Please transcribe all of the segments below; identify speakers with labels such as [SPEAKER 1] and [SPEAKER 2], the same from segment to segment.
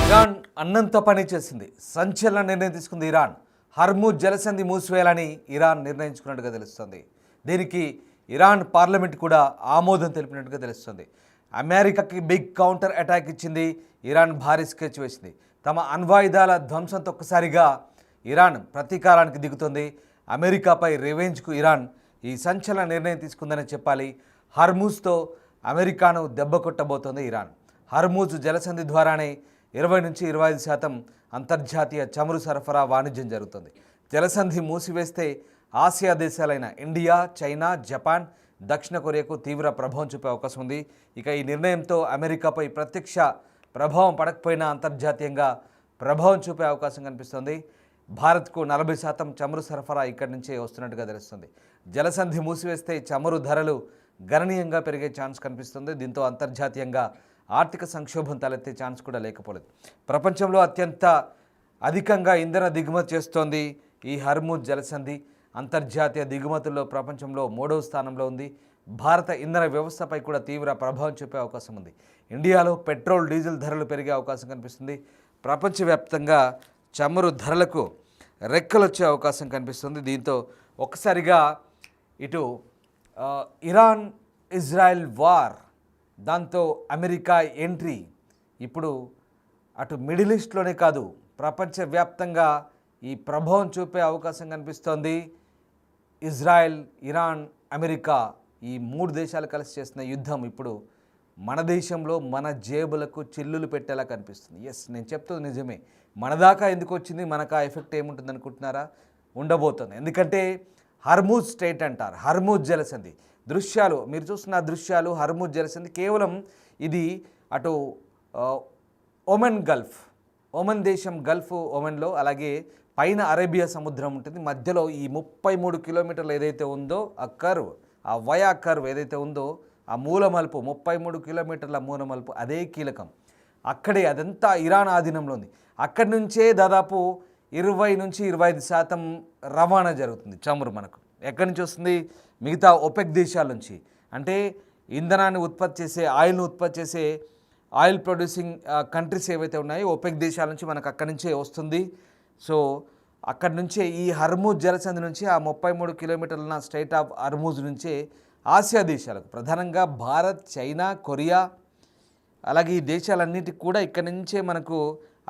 [SPEAKER 1] Iran అన్నంత పని చేసింది. సంచలన నిర్ణయం తీసుకుంది ఇరాన్. హర్ముజ్ జలసంధి మూసివేయాలని ఇరాన్ నిర్ణయించుకున్నట్టుగా తెలుస్తుంది. దీనికి ఇరాన్ పార్లమెంట్ కూడా ఆమోదం తెలిపినట్టుగా తెలుస్తుంది. అమెరికాకి బిగ్ కౌంటర్ అటాక్ ఇచ్చింది ఇరాన్. భారీ స్కెచ్ వేసింది. తమ అణ్వాయుధాల ధ్వంసంతో ఒక్కసారిగా ఇరాన్ ప్రతీకారానికి దిగుతుంది. అమెరికాపై రివెంజ్కు ఇరాన్ ఈ సంచలన నిర్ణయం తీసుకుందని చెప్పాలి. హర్ముజ్తో అమెరికాను దెబ్బ కొట్టబోతోంది ఇరాన్. హర్ముజ్ జలసంధి ద్వారానే 20 నుంచి 25% అంతర్జాతీయ చమురు సరఫరా వాణిజ్యం జరుగుతుంది. జలసంధి మూసివేస్తే ఆసియా దేశాలైన ఇండియా, చైనా, జపాన్, దక్షిణ కొరియాకు తీవ్ర ప్రభావం చూపే అవకాశం ఉంది. ఇక ఈ నిర్ణయంతో అమెరికాపై ప్రత్యక్ష ప్రభావం పడకపోయినా అంతర్జాతీయంగా ప్రభావం చూపే అవకాశం కనిపిస్తుంది. భారత్కు 40% చమురు సరఫరా ఇక్కడి నుంచే వస్తున్నట్టుగా తెలుస్తుంది. జలసంధి మూసివేస్తే చమురు ధరలు గణనీయంగా పెరిగే ఛాన్స్ కనిపిస్తుంది. దీంతో అంతర్జాతీయంగా ఆర్థిక సంక్షోభం తలెత్తే ఛాన్స్ కూడా లేకపోలేదు. ప్రపంచంలో అత్యంత అధికంగా ఇంధన దిగుమతి చేస్తోంది ఈ హర్ముజ్ జలసంధి. అంతర్జాతీయ దిగుమతుల్లో ప్రపంచంలో 3వ స్థానంలో ఉంది. భారత ఇంధన వ్యవస్థపై కూడా తీవ్ర ప్రభావం చూపే అవకాశం ఉంది. ఇండియాలో పెట్రోల్, డీజిల్ ధరలు పెరిగే అవకాశం కనిపిస్తుంది. ప్రపంచవ్యాప్తంగా చమురు ధరలకు రెక్కలు వచ్చే అవకాశం కనిపిస్తుంది. దీంతో ఒక్కసారిగా ఇటు ఇరాన్ ఇజ్రాయెల్ వార్, దాంతో అమెరికా ఎంట్రీ, ఇప్పుడు అటు మిడిల్ ఈస్ట్లోనే కాదు ప్రపంచవ్యాప్తంగా ఈ ప్రభావం చూపే అవకాశం కనిపిస్తోంది. ఇజ్రాయెల్, ఇరాన్, అమెరికా ఈ 3 దేశాలు కలిసి చేస్తున్న యుద్ధం ఇప్పుడు మన దేశంలో మన జేబులకు చిల్లులు పెట్టేలా కనిపిస్తుంది. ఎస్, నేను చెప్తుంది నిజమే. మన దాకా ఎందుకు వచ్చింది, మనకు ఆ ఎఫెక్ట్ ఏముంటుంది అనుకుంటున్నారా? ఉండబోతుంది. ఎందుకంటే హర్ముజ్ స్ట్రైట్ అంటారు, హర్ముజ్ జలసంధి దృశ్యాలు మీరు చూస్తున్న దృశ్యాలు. హర్ముజ్ జలసంధి కేవలం ఇది అటు ఒమన్ గల్ఫ్, ఒమన్ దేశం గల్ఫ్ ఒమన్లో, అలాగే పైన అరేబియా సముద్రం ఉంటుంది. మధ్యలో ఈ 33 కిలోమీటర్లు ఏదైతే ఉందో ఆ కర్వ్, ఆ వయా కర్వ్ ఏదైతే ఉందో ఆ మూలమలుపు, 33 కిలోమీటర్ల మూలమలుపు అదే కీలకం. అక్కడే అదంతా ఇరాన్ ఆధీనంలో ఉంది. అక్కడి నుంచే దాదాపు 20 నుంచి 25% రవాణా జరుగుతుంది చమురు. మనకు ఎక్కడి నుంచి వస్తుంది? మిగతా ఒపెక్ దేశాల నుంచి. అంటే ఇంధనాన్ని ఉత్పత్తి చేసే, ఆయిల్ను ఉత్పత్తి చేసే ఆయిల్ ప్రొడ్యూసింగ్ కంట్రీస్ ఏవైతే ఉన్నాయో ఒపెక్ దేశాల నుంచి మనకు అక్కడి నుంచే వస్తుంది. సో అక్కడి నుంచే ఈ హర్ముజ్ జలసంధి నుంచి ఆ 33 కిలోమీటర్ల స్ట్రైట్ ఆఫ్ హర్ముజ్ నుంచే ఆసియా దేశాలకు, ప్రధానంగా భారత్, చైనా, కొరియా, అలాగే ఈ దేశాలన్నిటికి కూడా ఇక్కడి నుంచే మనకు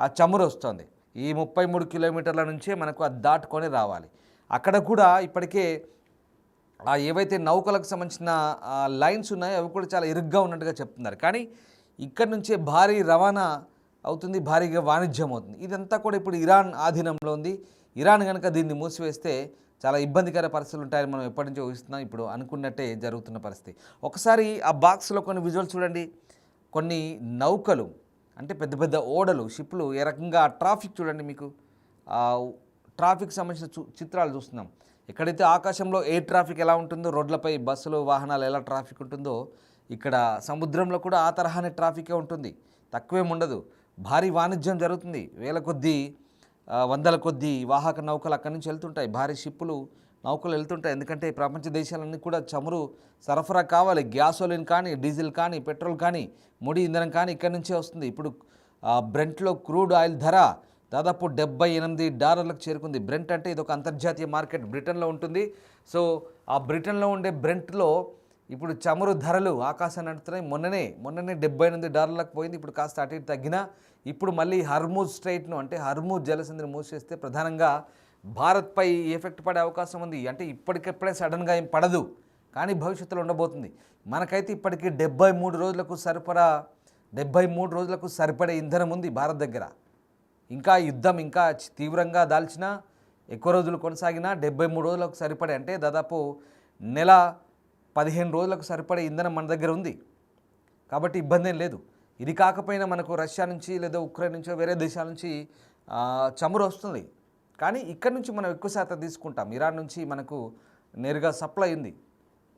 [SPEAKER 1] ఆ చమురు వస్తుంది. ఈ 33 కిలోమీటర్ల నుంచే మనకు అది దాటుకొని రావాలి. అక్కడ కూడా ఇప్పటికే ఏవైతే నౌకలకు సంబంధించిన లైన్స్ ఉన్నాయో అవి కూడా చాలా ఇరుగ్గా ఉన్నట్టుగా చెప్తున్నారు. కానీ ఇక్కడి నుంచే భారీ రవాణా అవుతుంది, భారీగా వాణిజ్యం అవుతుంది. ఇదంతా కూడా ఇప్పుడు ఇరాన్ ఆధీనంలో ఉంది. ఇరాన్ కనుక దీన్ని మూసివేస్తే చాలా ఇబ్బందికర పరిస్థితులు ఉంటాయని మనం ఎప్పటి నుంచో ఊహిస్తున్నాం. ఇప్పుడు అనుకున్నట్టే జరుగుతున్న పరిస్థితి. ఒకసారి ఆ బాక్స్లో కొన్ని విజువల్స్ చూడండి. కొన్ని నౌకలు, అంటే పెద్ద పెద్ద ఓడలు, షిప్లు ఏ రకంగా ట్రాఫిక్ చూడండి. మీకు ట్రాఫిక్ సంబంధించిన చిత్రాలు చూస్తున్నాం. ఎక్కడైతే ఆకాశంలో ఎయిర్ ట్రాఫిక్ ఎలా ఉంటుందో, రోడ్లపై బస్సులు, వాహనాలు ఎలా ట్రాఫిక్ ఉంటుందో, ఇక్కడ సముద్రంలో కూడా ఆ తరహానే ట్రాఫికే ఉంటుంది. తక్కువేం ఉండదు. భారీ వాణిజ్యం జరుగుతుంది. వేల కొద్దీ, వందల కొద్దీ వాహక నౌకలు అక్కడి నుంచి వెళ్తుంటాయి. భారీ షిప్పులు, నౌకలు వెళ్తుంటాయి. ఎందుకంటే ప్రపంచ దేశాలన్నీ కూడా చమురు సరఫరా కావాలి. గ్యాసోలిన్ కానీ, డీజిల్ కానీ, పెట్రోల్ కానీ, ముడి ఇంధనం కానీ ఇక్కడి నుంచే వస్తుంది. ఇప్పుడు బ్రెంట్లో క్రూడ్ ఆయిల్ ధర దాదాపు $78 చేరుకుంది. బ్రెంట్ అంటే ఇది ఒక అంతర్జాతీయ మార్కెట్, బ్రిటన్లో ఉంటుంది. సో ఆ బ్రిటన్లో ఉండే బ్రెంట్లో ఇప్పుడు చమురు ధరలు ఆకాశాన్ని అంటున్నాయి. మొన్ననే $78 పోయింది. ఇప్పుడు కాస్త అటు ఇటు తగ్గినా ఇప్పుడు మళ్ళీ హర్ముజ్ స్ట్రైట్ను, అంటే హర్ముజ్ జలసంధిని మూసేస్తే ప్రధానంగా భారత్పై ఎఫెక్ట్ పడే అవకాశం ఉంది. అంటే ఇప్పటికెప్పుడే సడన్గా ఏం పడదు, కానీ భవిష్యత్తులో ఉండబోతుంది. మనకైతే ఇప్పటికీ 73 రోజులకు సరిపడే ఇంధనం ఉంది భారత్ దగ్గర. ఇంకా యుద్ధం ఇంకా తీవ్రంగా దాల్చినా, ఎక్కువ రోజులు కొనసాగినా 73 రోజులకు సరిపడే, అంటే దాదాపు నెల 15 రోజులకు సరిపడే ఇంధనం మన దగ్గర ఉంది. కాబట్టి ఇబ్బంది ఏం లేదు. ఇది కాకపోయినా మనకు రష్యా నుంచి లేదా ఉక్రెయిన్ నుంచో వేరే దేశాల నుంచి చమురు వస్తుంది. కానీ ఇక్కడ నుంచి మనం ఎక్కువ శాతం తీసుకుంటాం. ఇరాన్ నుంచి మనకు నేరుగా సప్లై ఉంది.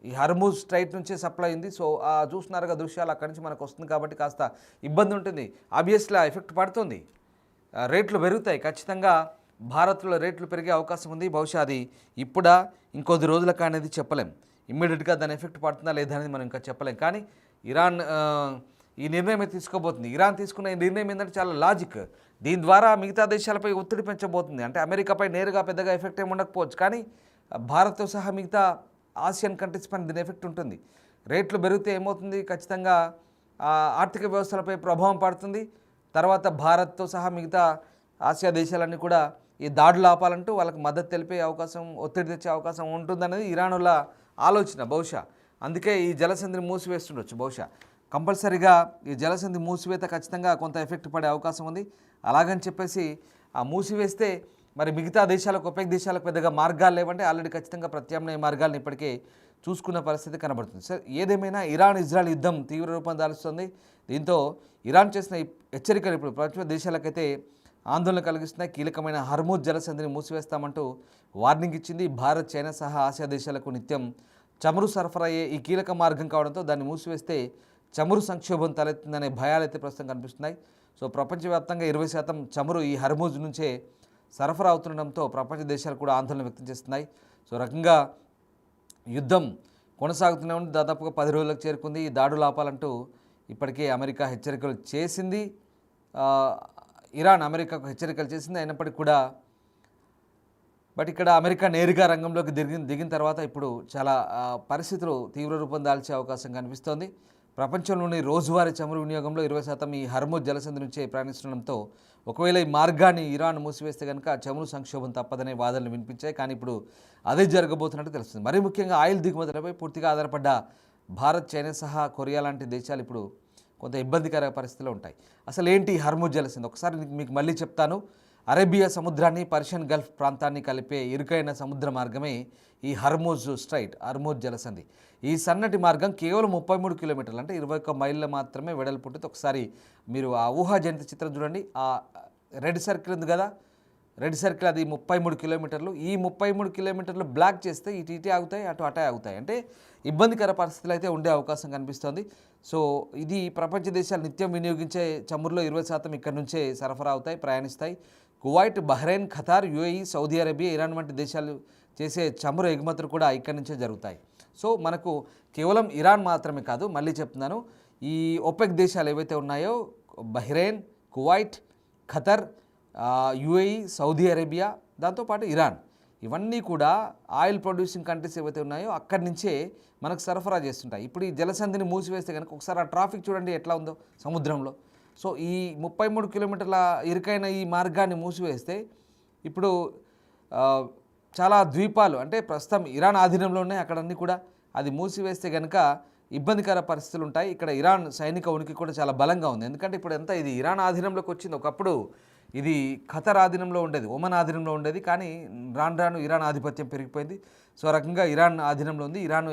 [SPEAKER 1] ఈ హర్ముజ్ స్ట్రైట్ నుంచే సప్లై ఉంది. సో చూస్తున్నారుగా దృశ్యాలు, అక్కడి నుంచి మనకు వస్తుంది. కాబట్టి కాస్త ఇబ్బంది ఉంటుంది. ఆబ్వియస్లీ ఎఫెక్ట్ పడుతుంది. రేట్లు పెరుగుతాయి. ఖచ్చితంగా భారత్లో రేట్లు పెరిగే అవకాశం ఉంది. బహుశా అది ఇప్పుడా ఇంకొద్ది రోజులకు అనేది చెప్పలేం. ఇమ్మీడియట్గా దాని ఎఫెక్ట్ పడుతుందా లేదా అనేది మనం ఇంకా చెప్పలేం. కానీ ఈ నిర్ణయం అయితే తీసుకోబోతుంది. ఇరాన్ తీసుకున్న ఈ నిర్ణయం ఏంటంటే చాలా లాజిక్. దీని ద్వారా మిగతా దేశాలపై ఒత్తిడి పెంచబోతుంది. అంటే అమెరికాపై నేరుగా పెద్దగా ఎఫెక్ట్ ఏమి ఉండకపోవచ్చు, కానీ భారత్తో సహా మిగతా ఆసియన్ కంట్రీస్ పైన దీని ఎఫెక్ట్ ఉంటుంది. రేట్లు పెరిగితే ఏమవుతుంది, ఖచ్చితంగా ఆర్థిక వ్యవస్థలపై ప్రభావం పడుతుంది. తర్వాత భారత్తో సహా మిగతా ఆసియా దేశాలన్నీ కూడా ఈ దాడులు ఆపాలంటూ వాళ్ళకి మద్దతు తెలిపే అవకాశం, ఒత్తిడి తెచ్చే అవకాశం ఉంటుందనేది ఇరానుల ఆలోచన బహుశా. అందుకే ఈ జలసంధిని మూసివేస్తుండొచ్చు బహుశా. కంపల్సరీగా ఈ జలసంధి మూసివేత ఖచ్చితంగా కొంత ఎఫెక్ట్ పడే అవకాశం ఉంది. అలాగని చెప్పేసి ఆ మూసివేస్తే మరి మిగతా దేశాలకు, ఒపెక్ దేశాలకు పెద్దగా మార్గాలు లేవంటే ఆల్రెడీ ఖచ్చితంగా ప్రత్యామ్నాయ మార్గాలను ఇప్పటికే చూసుకున్న పరిస్థితి కనబడుతుంది. సార్, ఏదేమైనా ఇరాన్ ఇజ్రాయెల్ యుద్ధం తీవ్ర రూపం దాలుస్తుంది. దీంతో ఇరాన్ చేసిన హెచ్చరికలు ఇప్పుడు ప్రపంచ దేశాలకైతే ఆందోళన కలిగిస్తున్నాయి. కీలకమైన హర్మూజ్ జలసంధిని మూసివేస్తామంటూ వార్నింగ్ ఇచ్చింది. భారత్, చైనా సహా ఆసియా దేశాలకు నిత్యం చమురు సరఫరా అయ్యే ఈ కీలక మార్గం కావడంతో దాన్ని మూసివేస్తే చమురు సంక్షోభం తలెత్తుందనే భయాలు అయితే ప్రస్తుతం కనిపిస్తున్నాయి. సో ప్రపంచవ్యాప్తంగా 20% చమురు ఈ హర్మూజ్ నుంచే సరఫరా అవుతుండడంతో ప్రపంచ దేశాలు కూడా ఆందోళన వ్యక్తం చేస్తున్నాయి. సో రకంగా యుద్ధం కొనసాగుతూనే ఉంది. దాదాపుగా 10 రోజులకు చేరుకుంది. ఈ దాడులు ఆపాలంటూ ఇప్పటికే అమెరికా హెచ్చరికలు చేసింది. ఇరాన్ అమెరికాకు హెచ్చరికలు చేసింది. అయినప్పటికీ కూడా బట్ ఇక్కడ అమెరికా నేరుగా రంగంలోకి దిగిన తర్వాత ఇప్పుడు చాలా పరిస్థితులు తీవ్ర రూపం దాల్చే అవకాశం కనిపిస్తోంది. ప్రపంచంలోని రోజువారీ చమురు వినియోగంలో 20% ఈ హర్మూజ్ జలసంధి నుంచే ప్రయాణిస్తుండడంతో ఒకవేళ ఈ మార్గాన్ని ఇరాన్ మూసివేస్తే కనుక చమురు సంక్షోభం తప్పదనే వాదనలు వినిపించాయి. కానీ ఇప్పుడు అదే జరగబోతున్నట్టు తెలుస్తుంది. మరీ ముఖ్యంగా ఆయిల్ దిగుమతులపై పూర్తిగా ఆధారపడ్డ భారత్, చైనా సహా కొరియా లాంటి దేశాలు ఇప్పుడు కొంత ఇబ్బందికర పరిస్థితిలో ఉంటాయి. అసలు ఏంటి హర్మూజ్ జలసంధి ఒకసారి మీకు మళ్ళీ చెప్తాను. అరేబియా సముద్రాన్ని, పర్షియన్ గల్ఫ్ ప్రాంతాన్ని కలిపే ఇరుకైన సముద్ర మార్గమే ఈ హర్మూజ్ స్ట్రైట్, హర్మూజ్ జలసంధి. ఈ సన్నటి మార్గం కేవలం 33 కిలోమీటర్లు, అంటే 21 మైళ్ళ మాత్రమే వెడల్పు ఉంటుంది. ఒకసారి మీరు ఆ ఊహాజనిత చిత్రం చూడండి. ఆ రెడ్ సర్కిల్ ఉంది కదా, రెడ్ సర్కిల్ అది 33 కిలోమీటర్లు. ఈ 33 కిలోమీటర్లు బ్లాక్ చేస్తే ఇటు ఆగుతాయి, అటు అటే ఆగుతాయి. అంటే ఇబ్బందికర పరిస్థితులు అయితే ఉండే అవకాశం కనిపిస్తోంది. సో ఇది ప్రపంచ దేశాలు నిత్యం వినియోగించే చమురులో 20% ఇక్కడ నుంచే సరఫరా అవుతాయి, ప్రయాణిస్తాయి. Kuwait, Bahrain, Qatar, UAE, Saudi Arabia, Iran వంటి దేశాలు చేసే చమురు ఎగుమతులు కూడా ఇక్కడి నుంచే జరుగుతాయి. సో మనకు కేవలం ఇరాన్ మాత్రమే కాదు, మళ్ళీ చెప్తున్నాను, ఈ ఒపెక్ దేశాలు ఏవైతే ఉన్నాయో Bahrain, Kuwait, Qatar, UAE, Saudi Arabia, దాంతోపాటు ఇరాన్, ఇవన్నీ కూడా ఆయిల్ ప్రొడ్యూసింగ్ కంట్రీస్ ఏవైతే ఉన్నాయో అక్కడి నుంచే మనకు సరఫరా చేస్తుంటాయి. ఇప్పుడు ఈ జలసంధిని మూసివేస్తే కనుక ఒకసారి ఆ ట్రాఫిక్ చూడండి ఎట్లా ఉందో సముద్రంలో. సో ఈ 33 కిలోమీటర్ల ఇరుకైన ఈ మార్గాన్ని మూసివేస్తే ఇప్పుడు చాలా ద్వీపాలు, అంటే ప్రస్తుతం ఇరాన్ ఆధీనంలో ఉన్నాయి, అక్కడన్నీ కూడా అది మూసివేస్తే కనుక ఇబ్బందికర పరిస్థితులు ఉంటాయి. ఇక్కడ ఇరాన్ సైనిక ఉనికి కూడా చాలా బలంగా ఉంది. ఎందుకంటే ఇప్పుడు ఎంత ఇది ఇరాన్ ఆధీనంలోకి వచ్చింది. ఒకప్పుడు ఇది ఖతర్ ఆధీనంలో ఉండేది, ఒమన్ ఆధీనంలో ఉండేది, కానీ రాను ఇరాన్ ఆధిపత్యం పెరిగిపోయింది. సో రకంగా ఇరాన్ ఆధీనంలో ఉంది. ఇరాన్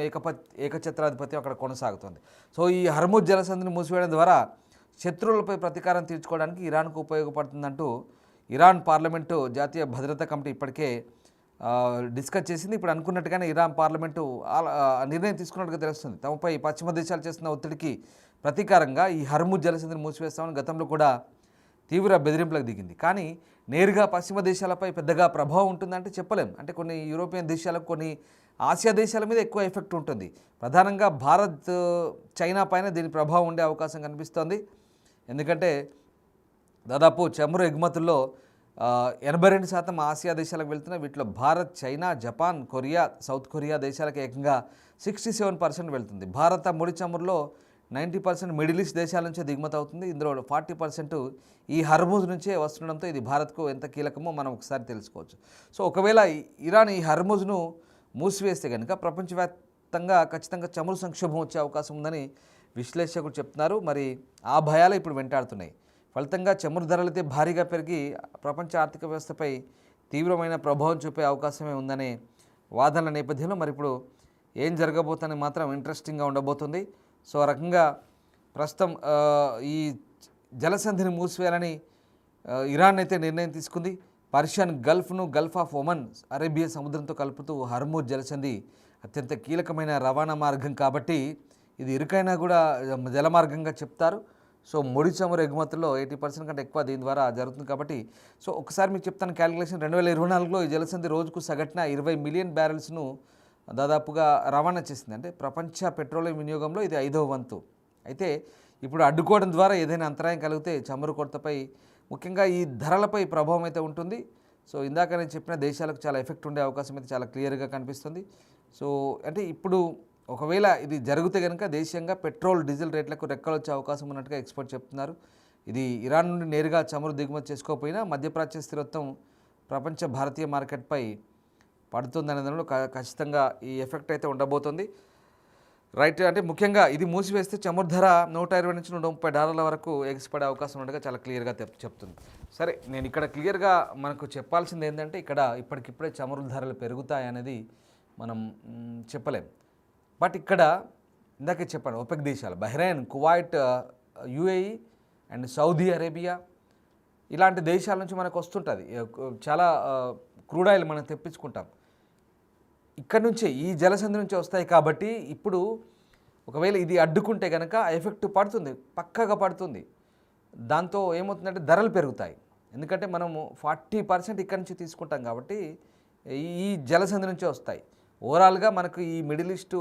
[SPEAKER 1] ఏకఛత్రాధిపత్యం అక్కడ కొనసాగుతుంది. సో ఈ హర్మూజ్ జలసంధిని మూసివేయడం ద్వారా శత్రువులపై ప్రతీకారం తీర్చుకోవడానికి ఇరాన్కు ఉపయోగపడుతుందంటూ ఇరాన్ పార్లమెంటు జాతీయ భద్రతా కమిటీ ఇప్పటికే డిస్కస్ చేసింది. ఇప్పుడు అనుకున్నట్టుగానే ఇరాన్ పార్లమెంటు నిర్ణయం తీసుకున్నట్టుగా తెలుస్తుంది. తమపై పశ్చిమ దేశాలు చేస్తున్న ఒత్తిడికి ప్రతీకారంగా ఈ హర్మూజ్ జలసంధిని మూసివేస్తామని గతంలో కూడా తీవ్ర బెదిరింపులకు దిగింది. కానీ నేరుగా పశ్చిమ దేశాలపై పెద్దగా ప్రభావం ఉంటుందంటే చెప్పలేం. అంటే కొన్ని యూరోపియన్ దేశాలకు, కొన్ని ఆసియా దేశాల మీద ఎక్కువ ఎఫెక్ట్ ఉంటుంది. ప్రధానంగా భారత్, చైనా పైన దీని ప్రభావం ఉండే అవకాశం కనిపిస్తోంది. ఎందుకంటే దాదాపు చమురు ఎగుమతుల్లో 82% ఆసియా దేశాలకు వెళ్తున్నాయి. వీటిలో Bharat, China, Japan, Korea, south Korea దేశాలకు ఏకంగా 67% వెళ్తుంది. భారత ముడి చమురులో 90% మిడిల్ ఈస్ట్ దేశాల నుంచే దిగుమతి అవుతుంది. ఇందులో 40% ఈ హర్మూజ్ నుంచే వస్తుండడంతో ఇది భారత్కు ఎంత కీలకమో మనం ఒకసారి తెలుసుకోవచ్చు. సో ఒకవేళ ఇరాన్ ఈ హర్మూజ్ను మూసివేస్తే కనుక ప్రపంచవ్యాప్తంగా ఖచ్చితంగా చమురు సంక్షోభం వచ్చే అవకాశం ఉందని విశ్లేషకులు చెప్తున్నారు. మరి ఆ భయాలు ఇప్పుడు వెంటాడుతున్నాయి. ఫలితంగా చమురు ధరలైతే భారీగా పెరిగి ప్రపంచ ఆర్థిక వ్యవస్థపై తీవ్రమైన ప్రభావం చూపే అవకాశమే ఉందనే వాదనల నేపథ్యంలో మరి ఇప్పుడు ఏం జరగబోతుందని మాత్రం ఇంట్రెస్టింగ్గా ఉండబోతుంది. సో ఆ రకంగా ప్రస్తుతం ఈ జలసంధిని మూసివేయాలని ఇరాన్ అయితే నిర్ణయం తీసుకుంది. పర్షియన్ గల్ఫ్ను గల్ఫ్ ఆఫ్ ఒమన్, అరేబియా సముద్రంతో కలుపుతూ హర్మూజ్ జలసంధి అత్యంత కీలకమైన రవాణా మార్గం కాబట్టి ఇది ఇరుకైనా కూడా జలమార్గంగా చెప్తారు. సో ముడి చమురు ఎగుమతుల్లో 80% కంటే ఎక్కువ దీని ద్వారా జరుగుతుంది కాబట్టి. సో ఒకసారి మీకు చెప్తాను క్యాలిక్యులేషన్. 2024లో ఈ జలసంధి రోజుకు సగటున 20 మిలియన్ బ్యారెల్స్ను దాదాపుగా రవాణా చేసింది. అంటే ప్రపంచ పెట్రోలియం వినియోగంలో ఇది 5వ వంతు. అయితే ఇప్పుడు అడ్డుకోవడం ద్వారా ఏదైనా అంతరాయం కలిగితే చమురు కొరతపై ముఖ్యంగా ఈ ధరలపై ప్రభావం అయితే ఉంటుంది. సో ఇందాక నేను చెప్పిన దేశాలకు చాలా ఎఫెక్ట్ ఉండే అవకాశం అయితే చాలా క్లియర్గా కనిపిస్తుంది. సో అంటే ఇప్పుడు ఒకవేళ ఇది జరిగితే కనుక దేశీయంగా పెట్రోల్ డీజిల్ రేట్లకు రెక్కలు వచ్చే అవకాశం ఉన్నట్టుగా ఎక్స్పర్ట్ చెప్తున్నారు. ఇది ఇరాన్ నుండి నేరుగా చమురు దిగుమతి చేసుకోకపోయినా మధ్యప్రాచ్య స్థిరత్వం ప్రపంచ భారతీయ మార్కెట్పై పడుతుందనే దానిలో ఖచ్చితంగా ఈ ఎఫెక్ట్ అయితే ఉండబోతుంది. రైట్, అంటే ముఖ్యంగా ఇది మూసివేస్తే చమురు ధర $120 నుంచి $130 వరకు ఎగిసిపడే అవకాశం ఉన్నట్టుగా చాలా క్లియర్గా చెప్తుంది. సరే, నేను ఇక్కడ క్లియర్గా మనకు చెప్పాల్సింది ఏంటంటే ఇక్కడ ఇప్పటికిప్పుడే చమురు ధరలు పెరుగుతాయి అనేది మనం చెప్పలేం. బట్ ఇక్కడ ఇందాకే చెప్పాను, ఒపెక్ దేశాలు Bahrain, Kuwait, UAE and Saudi Arabia ఇలాంటి దేశాల నుంచి మనకు వస్తుంటుంది చాలా క్రూడ్ ఆయిల్ మనం తెప్పించుకుంటాం. ఇక్కడ నుంచే ఈ జలసంధి నుంచి వస్తాయి కాబట్టి ఇప్పుడు ఒకవేళ ఇది అడ్డుకుంటే కనుక ఎఫెక్ట్ పడుతుంది, పక్కగా పడుతుంది. దాంతో ఏమవుతుందంటే ధరలు పెరుగుతాయి. ఎందుకంటే మనము 40% ఇక్కడి నుంచి తీసుకుంటాం కాబట్టి ఈ జలసంధి నుంచే వస్తాయి. ఓవరాల్గా మనకు ఈ మిడిల్ ఈస్ట్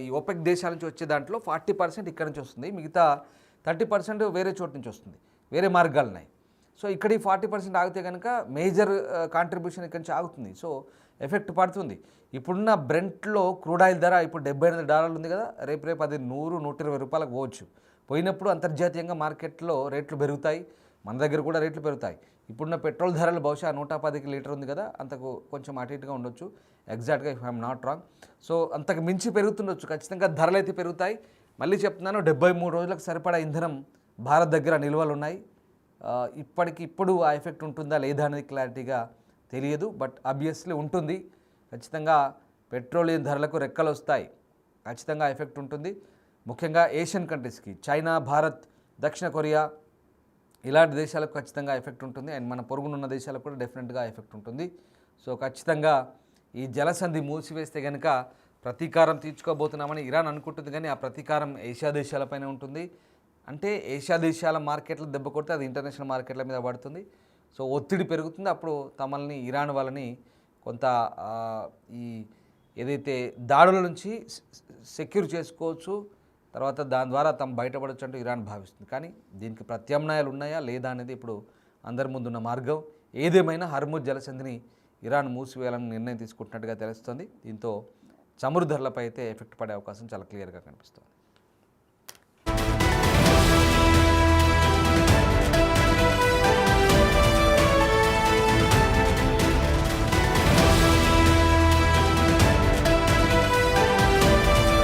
[SPEAKER 1] ఈ ఓపెక్ దేశాల నుంచి వచ్చే దాంట్లో 40% ఇక్కడ నుంచి వస్తుంది, మిగతా 30% వేరే చోటు నుంచి వస్తుంది, వేరే మార్గాలు ఉన్నాయి. సో ఇక్కడ ఈ 40% ఆగితే కనుక మేజర్ కాంట్రిబ్యూషన్ ఇక్కడి నుంచి ఆగుతుంది. సో ఎఫెక్ట్ పడుతుంది. ఇప్పుడున్న బ్రెంట్లో క్రూడ్ ఆయిల్ ధర ఇప్పుడు $78 ఉంది కదా, రేపు అది $100-120 పోవచ్చు. పోయినప్పుడు అంతర్జాతీయంగా మార్కెట్లో రేట్లు పెరుగుతాయి, మన దగ్గర కూడా రేట్లు పెరుగుతాయి. ఇప్పుడున్న పెట్రోల్ ధరలు బహుశా 110కి లీటర్ ఉంది కదా, అంతకు కొంచెం అటు ఇటుగా ఉండొచ్చు ఎగ్జాక్ట్గా, if I'm not wrong. So అంతకు మించి పెరుగుతుండొచ్చు, ఖచ్చితంగా ధరలు అయితే పెరుగుతాయి. మళ్ళీ చెప్తున్నాను, 73 రోజులకు సరిపడా ఇంధనం భారత్ దగ్గర నిల్వలు ఉన్నాయి. ఇప్పుడు ఆ ఎఫెక్ట్ ఉంటుందా లేదా అనేది క్లారిటీగా తెలియదు, బట్ ఆబ్వియస్లీ ఉంటుంది. ఖచ్చితంగా పెట్రోలియం ధరలకు రెక్కలు వస్తాయి, ఖచ్చితంగా ఎఫెక్ట్ ఉంటుంది. ముఖ్యంగా ఏషియన్ కంట్రీస్కి, చైనా, భారత్, దక్షిణ కొరియా ఇలాంటి దేశాలకు ఖచ్చితంగా ఎఫెక్ట్ ఉంటుంది. అండ్ మన పొరుగునున్న దేశాలకు కూడా డెఫినెట్గా ఎఫెక్ట్ ఉంటుంది. సో ఖచ్చితంగా ఈ జలసంధి మూసివేస్తే కనుక ప్రతీకారం తీర్చుకోబోతున్నామని ఇరాన్ అనుకుంటుంది, కానీ ఆ ప్రతీకారం ఏషియా దేశాలపైనే ఉంటుంది. అంటే ఏషియా దేశాల మార్కెట్లు దెబ్బ కొడితే అది ఇంటర్నేషనల్ మార్కెట్ల మీద పడుతుంది. సో ఒత్తిడి పెరుగుతుంది. అప్పుడు తమల్ని, ఇరాన్ వాళ్ళని కొంత ఈ ఏదైతే దాడుల నుంచి సెక్యూర్ చేసుకోవచ్చు, తర్వాత దాని ద్వారా తమ బయటపడవచ్చు అంటూ ఇరాన్ భావిస్తుంది. కానీ దీనికి ప్రత్యామ్నాయాలు ఉన్నాయా లేదా అనేది ఇప్పుడు అందరి ముందున్న మార్గం. ఏదేమైనా హర్ముజ్ జలసంధిని ఇరాన్ మూసివేయాలని నిర్ణయం తీసుకుంటున్నట్టుగా తెలుస్తుంది. దీంతో చమురు ధరలపై అయితే ఎఫెక్ట్ పడే అవకాశం చాలా క్లియర్గా కనిపిస్తుంది.